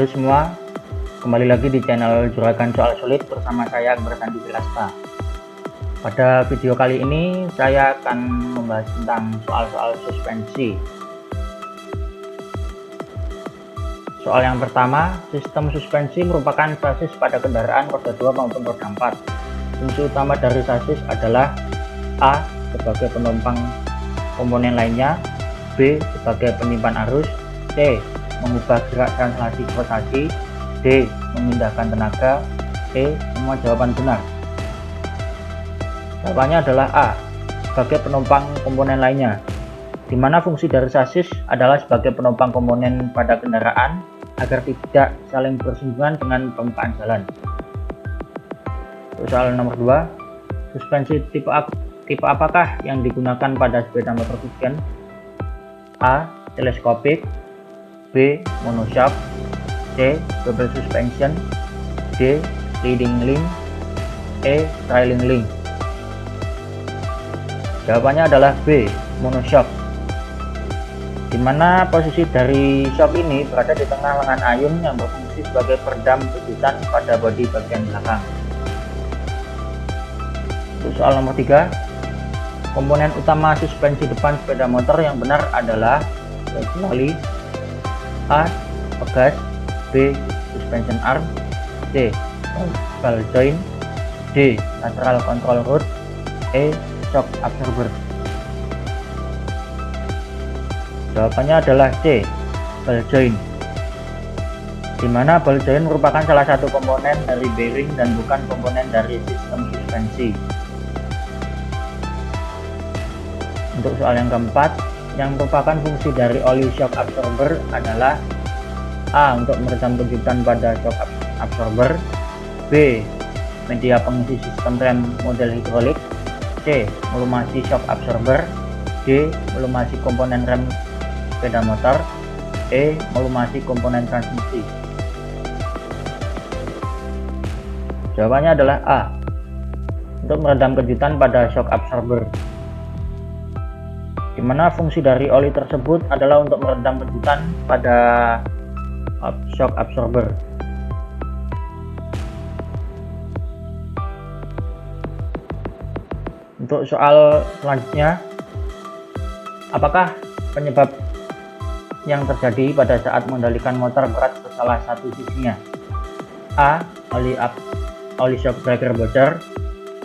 Halo semua, kembali lagi di channel Juragan Soal Sulit bersama saya Akbar Sandi Wirasta. Pada video kali ini saya akan membahas tentang soal-soal suspensi. Soal yang pertama, sistem suspensi merupakan sasis pada kendaraan roda 2 maupun roda 4. Fungsi utama dari sasis adalah A. Sebagai penopang komponen lainnya, B. Sebagai penyimpan arus, C. Mengubah gerak translasi rotasi, D. Memindahkan tenaga, E. Semua jawaban benar. Jawabannya adalah A. Sebagai penopang komponen lainnya, di mana fungsi dari sasis adalah sebagai penopang komponen pada kendaraan agar tidak saling bersinggungan dengan permukaan jalan. Soal nomor 2, suspensi tipe apakah yang digunakan pada sepeda motor weekend? A. Teleskopik, B. Monoshock, C. Double suspension, D. Leading link, E. Trailing link. Jawabannya adalah B. Monoshock, di mana posisi dari shock ini berada di tengah lengan ayun yang berfungsi sebagai peredam kejutan pada bodi bagian belakang. Untuk soal nomor 3, komponen utama suspensi depan sepeda motor yang benar adalah kecuali A. Pegas, B. Suspension arm, C. Ball joint, D. Lateral control rod, E. Shock absorber. Jawabannya adalah C. Ball joint, di mana ball joint merupakan salah satu komponen dari bearing dan bukan komponen dari sistem suspensi. Untuk soal yang keempat, yang merupakan fungsi dari oli shock absorber adalah A. Untuk meredam kejutan pada shock absorber, B. Media pengisi sistem rem model hidrolik, C. Melumasi shock absorber, D. Melumasi komponen rem sepeda motor, E. Melumasi komponen transmisi. Jawabannya adalah A. Untuk meredam kejutan pada shock absorber, di mana fungsi dari oli tersebut adalah untuk meredam kejutan pada shock absorber. Untuk soal selanjutnya, apakah penyebab yang terjadi pada saat mengendalikan motor berat ke salah satu sisinya? A. Oli shock breaker bocor,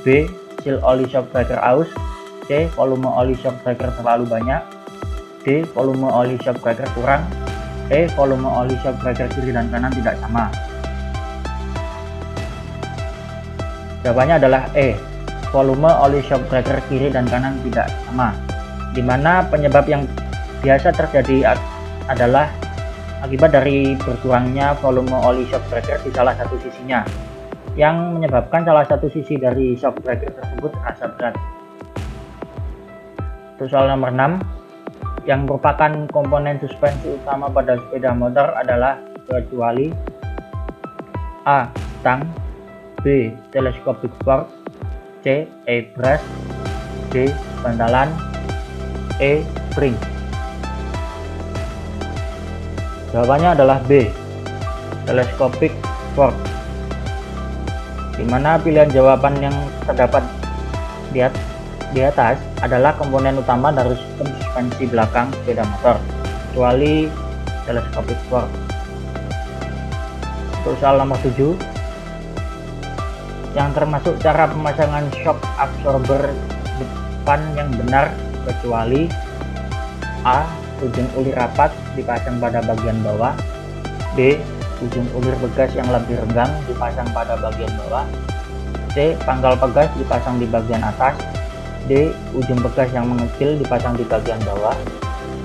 B. Seal oli shock breaker aus, C. Volume oli shock breaker terlalu banyak, D. Volume oli shock breaker kurang, E. Volume oli shock breaker kiri dan kanan tidak sama. Jawabannya adalah E. Volume oli shock breaker kiri dan kanan tidak sama, di mana penyebab yang biasa terjadi adalah akibat dari berkurangnya volume oli shock breaker di salah satu sisinya, yang menyebabkan salah satu sisi dari shock breaker tersebut terasa berat. Untuk soal nomor 6, yang merupakan komponen suspensi utama pada sepeda motor adalah kecuali A. Stang, B. Telescopic fork, C. A-brush, D. Bantalan, E. Spring. Jawabannya adalah B. Telescopic fork, di mana pilihan jawaban yang terdapat di atas adalah komponen utama dari sistem suspensi belakang sepeda motor, kecuali telescopic fork. Untuk soal nomor 7, yang termasuk cara pemasangan shock absorber depan yang benar kecuali A. Ujung ulir rapat dipasang pada bagian bawah, B. Ujung ulir begas yang lebih renggang dipasang pada bagian bawah, C. Pangkal pegas dipasang di bagian atas, D. Ujung begas yang mengecil dipasang di bagian bawah,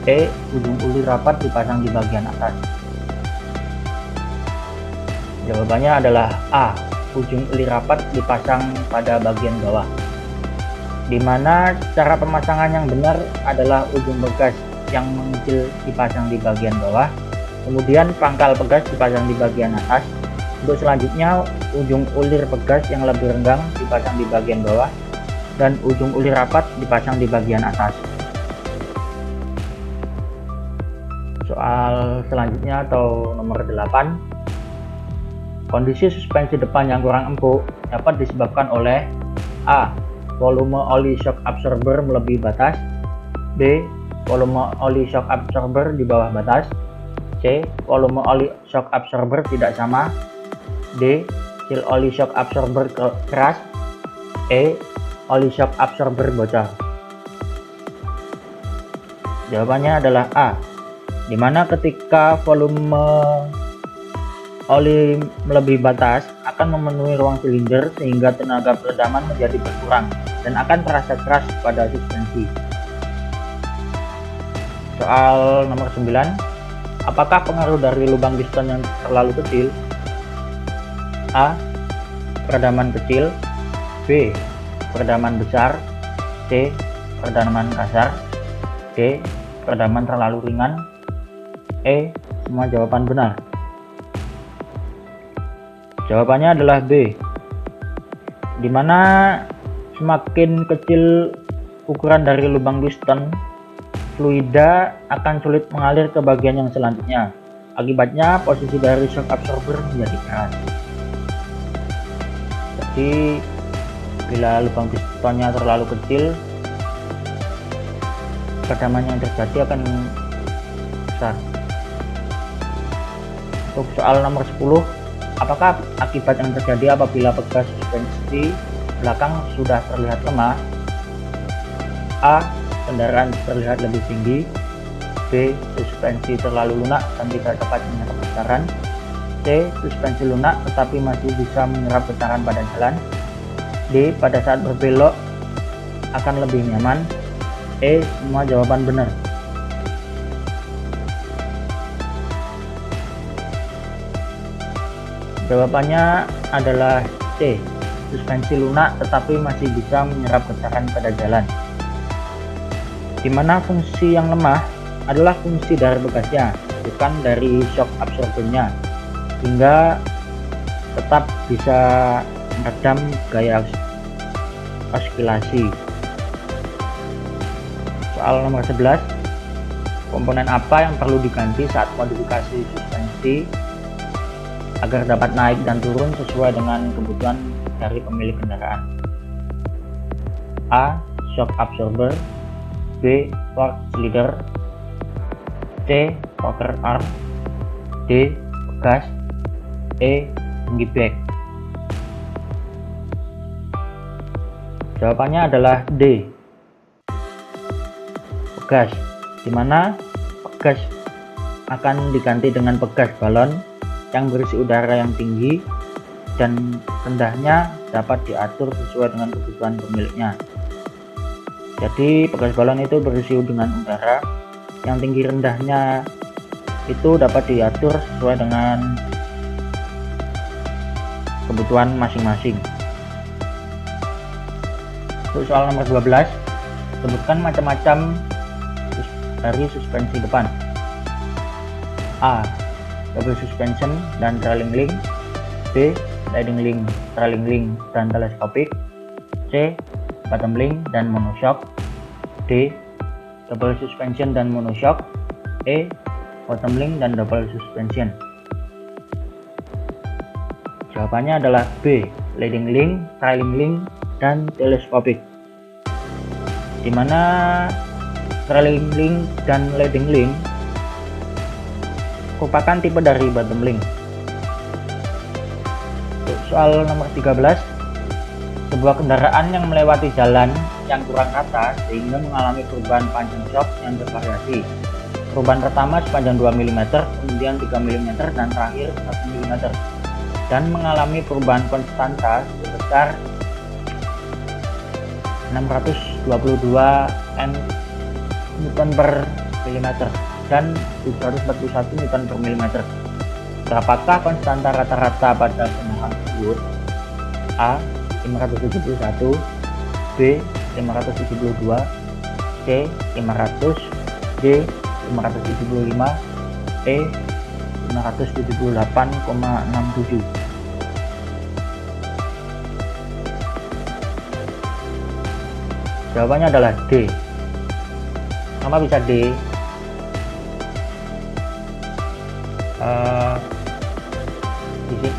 E. Ujung ulir rapat dipasang di bagian atas. Jawabannya adalah A. Ujung ulir rapat dipasang pada bagian bawah, di mana cara pemasangan yang benar adalah ujung begas yang mengecil dipasang di bagian bawah, kemudian pangkal pegas dipasang di bagian atas. Untuk selanjutnya, ujung ulir pegas yang lebih renggang dipasang di bagian bawah, dan ujung ulir rapat dipasang di bagian atas. Soal selanjutnya atau nomor 8, Kondisi suspensi depan yang kurang empuk dapat disebabkan oleh A. Volume oli shock absorber melebihi batas. B. Volume oli shock absorber di bawah batas. C. Volume oli shock absorber tidak sama. D. Seal oli shock absorber keras. E. Oli shock absorber bocor. Jawabannya adalah A, dimana ketika volume oli melebihi batas akan memenuhi ruang silinder sehingga tenaga peredaman menjadi berkurang dan akan terasa keras pada suspensi. Soal nomor 9, apakah pengaruh dari lubang piston yang terlalu kecil? A. Peredaman kecil. B. Peredaman besar. C. Peredaman kasar. D. Peredaman terlalu ringan. E. Semua jawaban benar. Jawabannya adalah B, dimana semakin kecil ukuran dari lubang piston, fluida akan sulit mengalir ke bagian yang selanjutnya. Akibatnya posisi dari shock absorber menjadi keras. Jadi bila lubang pistonnya terlalu kecil, peredaman yang terjadi akan besar. Untuk soal nomor 10, apakah akibat yang terjadi apabila pegas suspensi belakang sudah terlihat lemah? A. Kendaraan terlihat lebih tinggi. B. Suspensi terlalu lunak dan tidak dapat menyerap getaran. C. Suspensi lunak tetapi masih bisa menyerap getaran pada jalan. D. Pada saat berbelok akan lebih nyaman. E. Semua jawaban benar. Jawabannya adalah C. Suspensi lunak tetapi masih bisa menyerap getaran pada jalan. Dimana fungsi yang lemah adalah fungsi dari bekasnya, bukan dari shock absorbernya, hingga tetap bisa meredam gaya oskilasi. Soal nomor 11, komponen apa yang perlu diganti saat modifikasi suspensi agar dapat naik dan turun sesuai dengan kebutuhan dari pemilik kendaraan? A. Shock absorber. B. Torque slider. C. Rocker arm. D. Bekas. E. Tinggi bag. Jawabannya adalah D. Bekas, dimana bekas akan diganti dengan bekas balon yang berisi udara yang tinggi dan rendahnya dapat diatur sesuai dengan kebutuhan pemiliknya. Jadi bekas balon itu berisi dengan udara yang tinggi rendahnya itu dapat diatur sesuai dengan kebutuhan masing-masing. Untuk soal nomor 12, sebutkan macam-macam dari suspensi depan. A. Double suspension dan trailing link. B. Leading link, trailing link dan teleskopik. C. Bottom link dan monoshock. D. Double suspension dan monoshock. E. Bottom link dan double suspension. Jawabannya adalah B. Leading link, trailing link dan teleskopik. Dimana trailing link dan leading link merupakan tipe dari bottom link. Untuk soal nomor 13, sebuah kendaraan yang melewati jalan yang kurang rata sehingga mengalami perubahan panjang shock yang bervariasi. Perubahan pertama sepanjang 2 mm, kemudian 3 mm dan terakhir 1 mm, dan mengalami perubahan konstanta sebesar 622 Newton per mm dan 741 Newton per mm. Berapakah konstanta rata-rata pada kendaraan tersebut? A. 571. B. 572. C. 500. D. 575. E. 578,67. Jawabannya adalah D. Kenapa bisa D?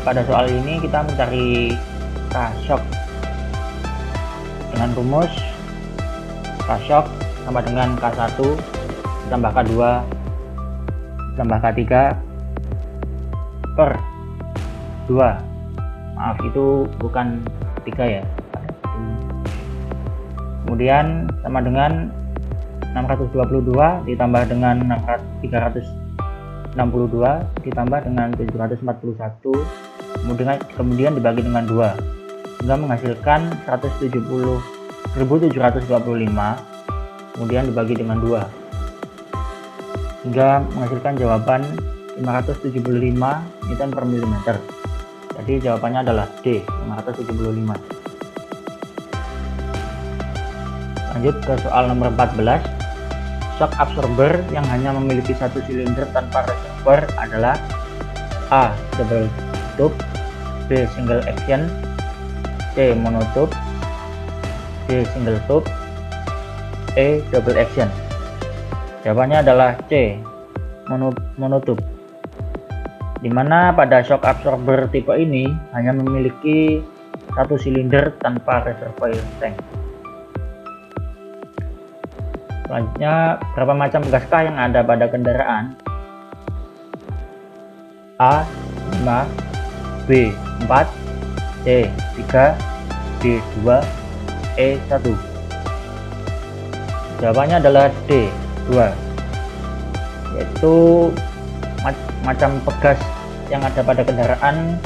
pada soal ini kita mencari K shock dengan rumus K shock sama dengan K1 ditambah K2 ditambah K3 per 2. Maaf, itu bukan 3 ya. Kemudian sama dengan 622 ditambah dengan 362 ditambah dengan 741, kemudian dibagi dengan 2 sehingga menghasilkan 170.725, kemudian dibagi dengan 2 hingga menghasilkan jawaban 575 Newton per milimeter. Jadi jawabannya adalah D, 575. Lanjut ke soal nomor 14. Shock absorber yang hanya memiliki satu silinder tanpa reservoir adalah A. Double tube, B. Single action, C. monotube, D. single tube, E. double action. Jawabannya adalah C. monotube, dimana pada shock absorber tipe ini hanya memiliki satu silinder tanpa reservoir tank. Selanjutnya, berapa macam gaskah yang ada pada kendaraan? A. 5, B. 4, C. 3, D. 2, E. 1. Jawabannya adalah D. 2, yaitu macam pegas yang ada pada kendaraan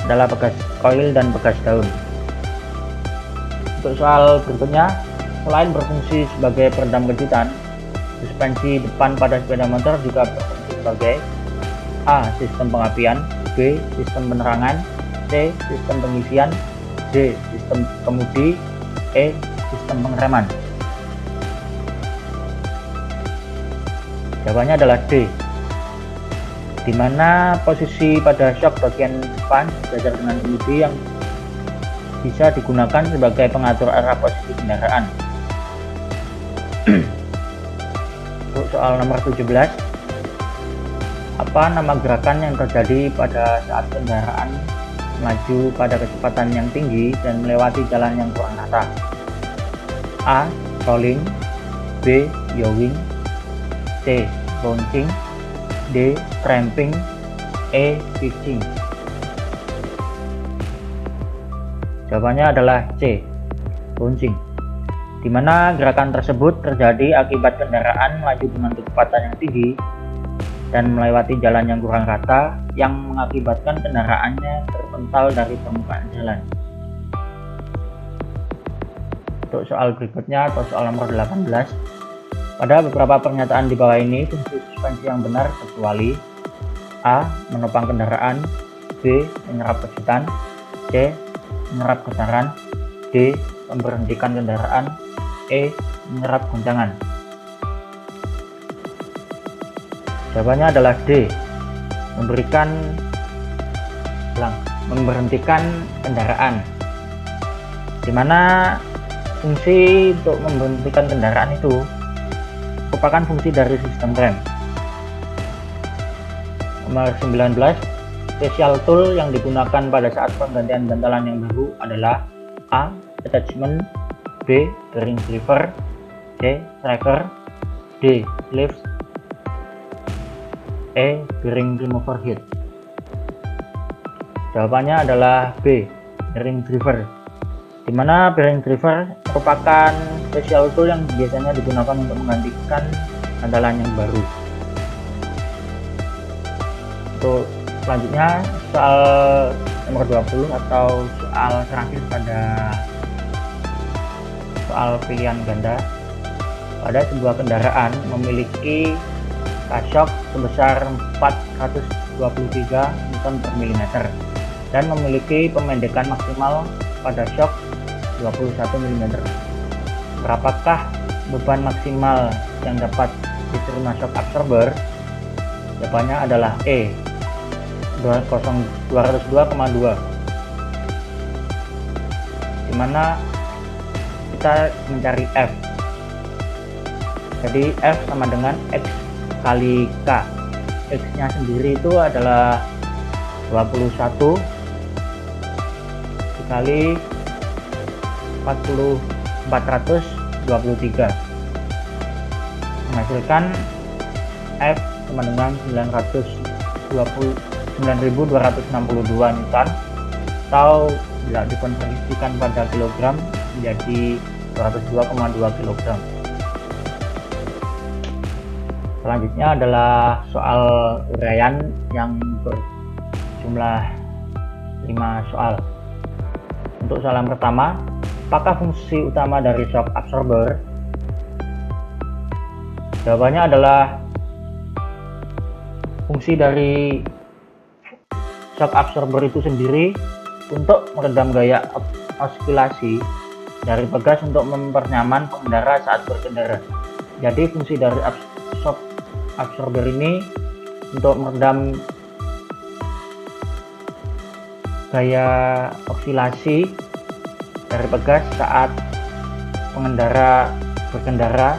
adalah pegas koil dan pegas daun. Untuk soal berikutnya, selain berfungsi sebagai peredam kejutan, suspensi depan pada sepeda motor juga berfungsi sebagai A. sistem pengapian, B. sistem penerangan, C. sistem pengisian, D. sistem kemudi, E. sistem pengereman. Jawabannya adalah D, di mana posisi pada shock bagian depan sejajar dengan kemudi yang bisa digunakan sebagai pengatur arah posisi kendaraan. Untuk soal nomor 17, apa nama gerakan yang terjadi pada saat kendaraan melaju pada kecepatan yang tinggi dan melewati jalan yang kurang rata? A. rolling, B. yawing, C. bouncing, D. tramping, E. pitching. Jawabannya adalah C. bouncing, di mana gerakan tersebut terjadi akibat kendaraan melaju dengan kecepatan yang tinggi dan melewati jalan yang kurang rata yang mengakibatkan kendaraannya terpental dari permukaan jalan. Untuk soal berikutnya atau soal nomor 18, pada beberapa pernyataan di bawah ini fungsi suspensi yang benar kecuali A. menopang kendaraan, B. menyerap kejutan, C. menyerap getaran, D. memberhentikan kendaraan, E. menyerap goncangan. Jawabannya adalah D. memberhentikan kendaraan, di mana fungsi untuk memberhentikan kendaraan itu merupakan fungsi dari sistem rem. Nomor 19, special tool yang digunakan pada saat penggantian bantalan yang baru adalah A. attachment, B. bearing lever, C. tracker, D. sleeves, E. bearing remover head. Jawabannya adalah B. bearing lever, di mana bearing lever merupakan special tool yang biasanya digunakan untuk menggantikan bantalan yang baru. Untuk selanjutnya soal nomor 20 atau soal terakhir pada soal pilihan ganda. Pada sebuah kendaraan memiliki K-shock sebesar 423 Newton per milimeter dan memiliki pemendekan maksimal pada shock 21 mm. Berapakah beban maksimal yang dapat diterima shock absorber? Jawabannya adalah E. 202,2, dimana kita mencari F. Jadi F sama dengan X kali K. X nya sendiri itu adalah 21 dikali 40 423 menghasilkan F sama dengan 9.262 Newton, atau bila dikonversikan pada kilogram menjadi 202,2 kg. Selanjutnya adalah soal uraian yang berjumlah 5 soal. Untuk soal yang pertama, apakah fungsi utama dari shock absorber? Jawabannya adalah fungsi dari shock absorber itu sendiri untuk meredam gaya oscilasi dari pegas untuk mempernyaman pengendara saat berkendara. Jadi fungsi dari shock absorber ini untuk meredam gaya oscilasi dari pegas saat pengendara berkendara,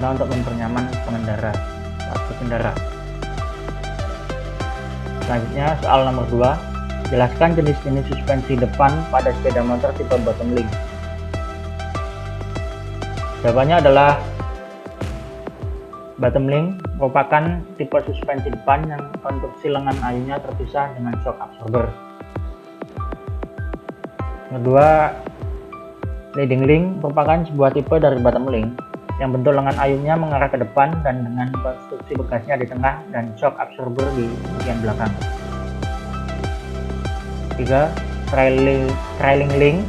nah untuk mempernyaman pengendara saat berkendara. Selanjutnya soal nomor 2, jelaskan jenis-jenis suspensi depan pada sepeda motor tipe bottom link. Jawabannya adalah bottom link merupakan tipe suspensi depan yang konstruksi lengan ayunya terpisah dengan shock absorber. Kedua, leading link merupakan sebuah tipe dari bottom link yang bentuk lengan ayunya mengarah ke depan dan dengan konstruksi bekasnya di tengah dan shock absorber di bagian belakang. 3. Trailing link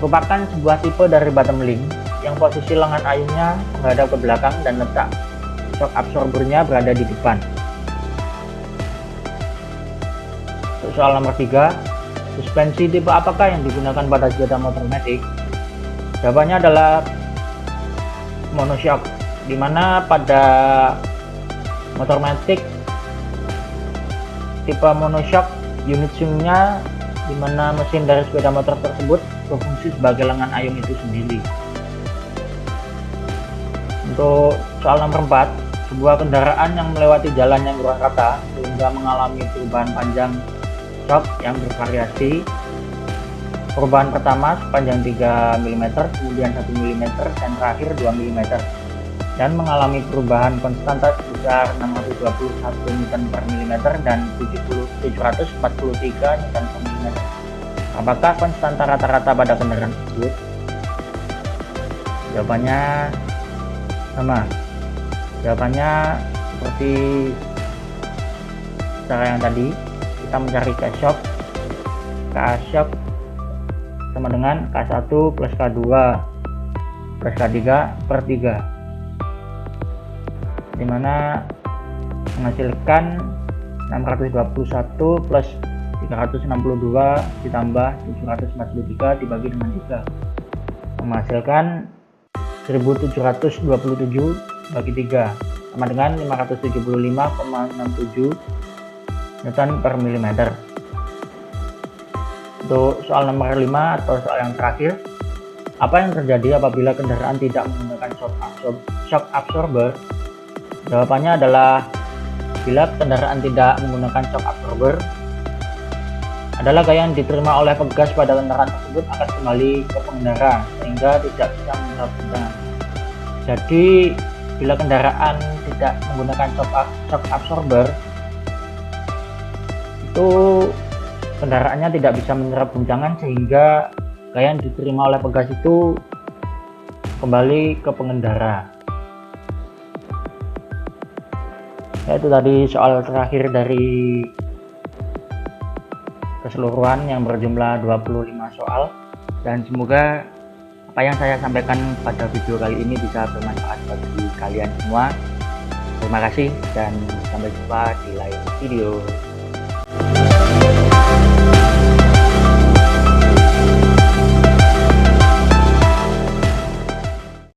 merupakan sebuah tipe dari bottom link yang posisi lengan ayunya menghadap ke belakang dan letak shock absorbernya berada di depan. Untuk soal nomor 3, suspensi tipe apakah yang digunakan pada sepeda motor matic? Jawabannya adalah monoshock, di mana pada motor matic tipe monoshock unit swingnya di mana mesin dari sepeda motor tersebut berfungsi sebagai lengan ayun itu sendiri. Untuk soal nomor 4, sebuah kendaraan yang melewati jalan yang kurang rata sehingga mengalami perubahan panjang shock yang bervariasi. Perubahan pertama sepanjang 3 mm, kemudian 1 mm, dan terakhir 2 mm, dan mengalami perubahan konstanta sebesar 621 Nm/mm dan 743 Nm/mm. Apakah konstanta rata-rata pada kendaraan tersebut? Jawabannya sama. Jawabannya seperti cara yang tadi, kita mencari K-shock. K-shock sama dengan K1 plus K2 plus K3 per 3, dimana menghasilkan 621 plus 362 ditambah 743 dibagi dengan 3 menghasilkan 1727 bagi 3 sama dengan 575,67 Nm/mm. Untuk soal nomor 5 atau soal yang terakhir, apa yang terjadi apabila kendaraan tidak menggunakan shock absorber? Jawabannya adalah bila kendaraan tidak menggunakan shock absorber adalah gaya yang diterima oleh pegas pada kendaraan tersebut akan kembali ke pengendara sehingga tidak bisa menyerap guncangan. Jadi bila kendaraan tidak menggunakan shock absorber, itu kendaraannya tidak bisa menyerap guncangan sehingga gaya yang diterima oleh pegas itu kembali ke pengendara. Ya, itu tadi soal terakhir dari keseluruhan yang berjumlah 25 soal, dan semoga apa yang saya sampaikan pada video kali ini bisa bermanfaat bagi kalian semua. Terima kasih dan sampai jumpa di lain video.